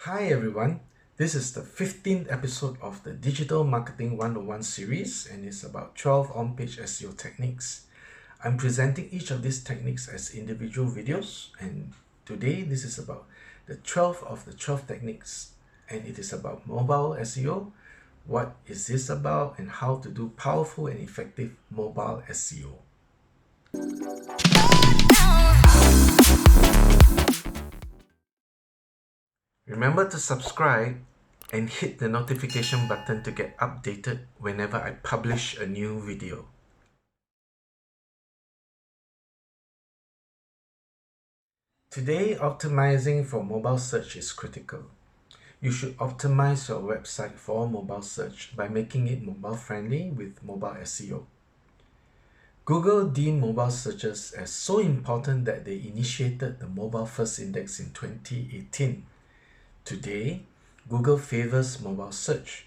Hi everyone, this is the 15th episode of the Digital Marketing 101 series and it's about 12 on-page SEO techniques. I'm presenting each of these techniques as individual videos and today this is about the 12th of the 12 techniques and it is about mobile SEO. What is this about and how to do powerful and effective mobile SEO. Remember to subscribe and hit the notification button to get updated whenever I publish a new video. Today, optimizing for mobile search is critical. You should optimize your website for mobile search by making it mobile friendly with mobile SEO. Google deemed mobile searches as so important that they initiated the Mobile First Index in 2018. Today, Google favors mobile search.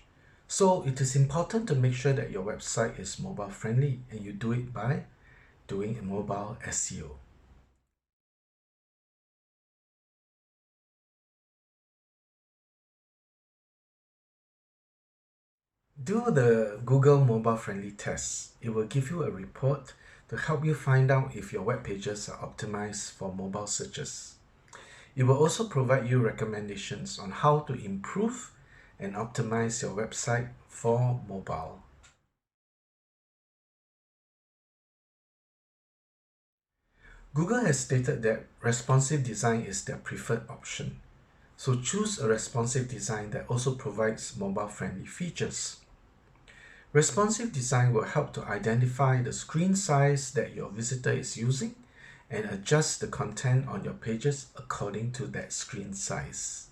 So it is important to make sure that your website is mobile friendly and you do it by doing mobile SEO. Do the Google Mobile Friendly test. It will give you a report to help you find out if your web pages are optimized for mobile searches. It will also provide you recommendations on how to improve and optimize your website for mobile. Google has stated that responsive design is their preferred option. So choose a responsive design that also provides mobile-friendly features. Responsive design will help to identify the screen size that your visitor is using and adjust the content on your pages according to that screen size.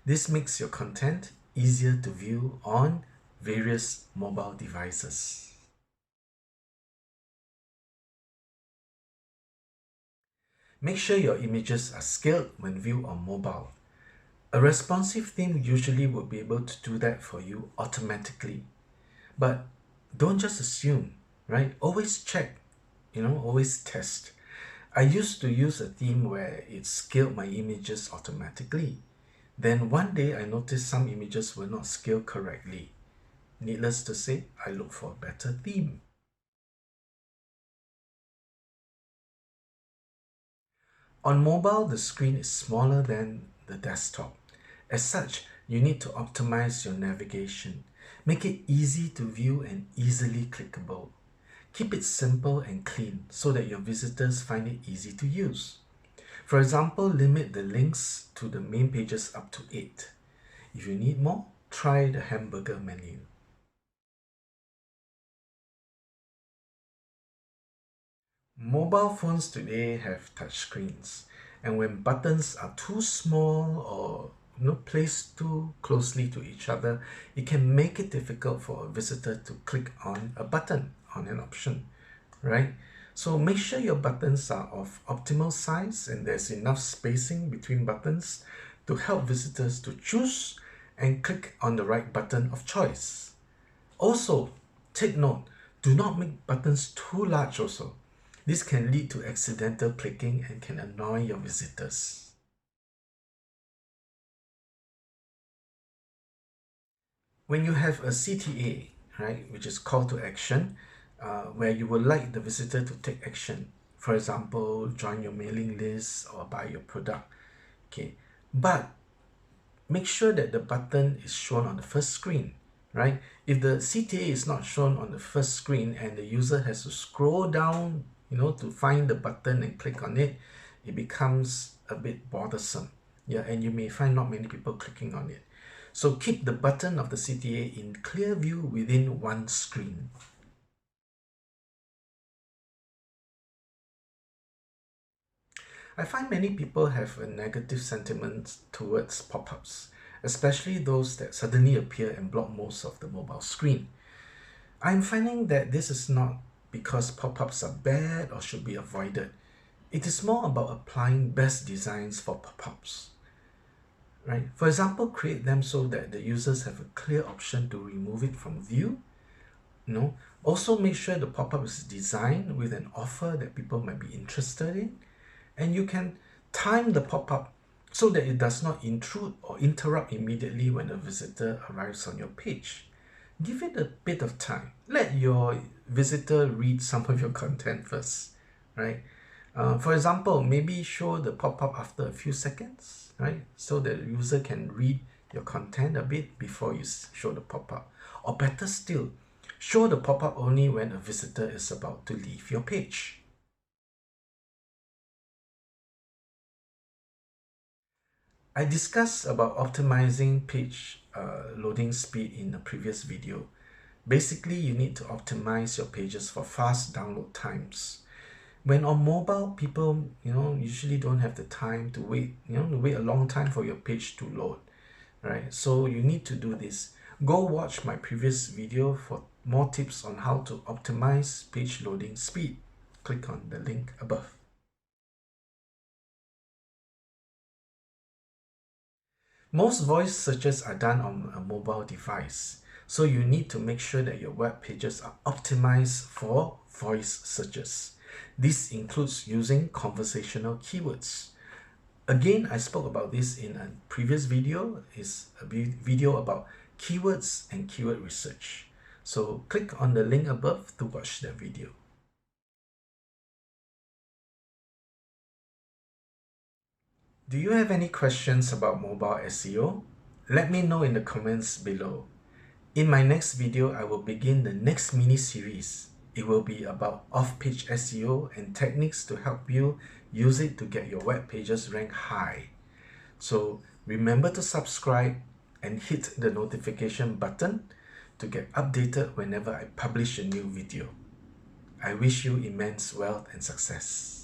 This makes your content easier to view on various mobile devices. Make sure your images are scaled when viewed on mobile. A responsive theme usually will be able to do that for you automatically. But don't just assume, right? Always check, always test. I used to use a theme where it scaled my images automatically. Then one day I noticed some images were not scaled correctly. Needless to say, I looked for a better theme. On mobile, the screen is smaller than the desktop. As such, you need to optimize your navigation. Make it easy to view and easily clickable. Keep it simple and clean so that your visitors find it easy to use. For example, limit the links to the main pages up to 8. If you need more, try the hamburger menu. Mobile phones today have touchscreens, and when buttons are too small or placed too closely to each other, it can make it difficult for a visitor to click on a button, on an option, right? So make sure your buttons are of optimal size and there's enough spacing between buttons to help visitors to choose and click on the right button of choice. Also, take note, do not make buttons too large also. This can lead to accidental clicking and can annoy your visitors. When you have a CTA, right, which is call to action, where you would like the visitor to take action, for example, join your mailing list or buy your product, okay, but make sure that the button is shown on the first screen, right? If the CTA is not shown on the first screen and the user has to scroll down, to find the button and click on it, it becomes a bit bothersome. Yeah, and you may find not many people clicking on it. So keep the button of the CTA in clear view within one screen. I find many people have a negative sentiment towards pop-ups, especially those that suddenly appear and block most of the mobile screen. I'm finding that this is not because pop-ups are bad or should be avoided. It is more about applying best designs for pop-ups. Right? For example, create them so that the users have a clear option to remove it from view. Also make sure the pop-up is designed with an offer that people might be interested in. And you can time the pop-up so that it does not intrude or interrupt immediately when a visitor arrives on your page. Give it a bit of time. Let your visitor read some of your content first, right? For example, maybe show the pop-up after a few seconds, right? So that the user can read your content a bit before you show the pop-up. Or better still, show the pop-up only when a visitor is about to leave your page. I discussed about optimizing page loading speed in a previous video. Basically, you need to optimize your pages for fast download times. When on mobile, people usually don't have the time to wait, to wait a long time for your page to load, right? So you need to do this. Go watch my previous video for more tips on how to optimize page loading speed. Click on the link above. Most voice searches are done on a mobile device, so you need to make sure that your web pages are optimized for voice searches. This includes using conversational keywords. Again, I spoke about this in a previous video. It's a video about keywords and keyword research. So click on the link above to watch that video. Do you have any questions about mobile SEO? Let me know in the comments below. In my next video, I will begin the next mini-series. It will be about off-page SEO and techniques to help you use it to get your web pages rank high. So remember to subscribe and hit the notification button to get updated whenever I publish a new video. I wish you immense wealth and success.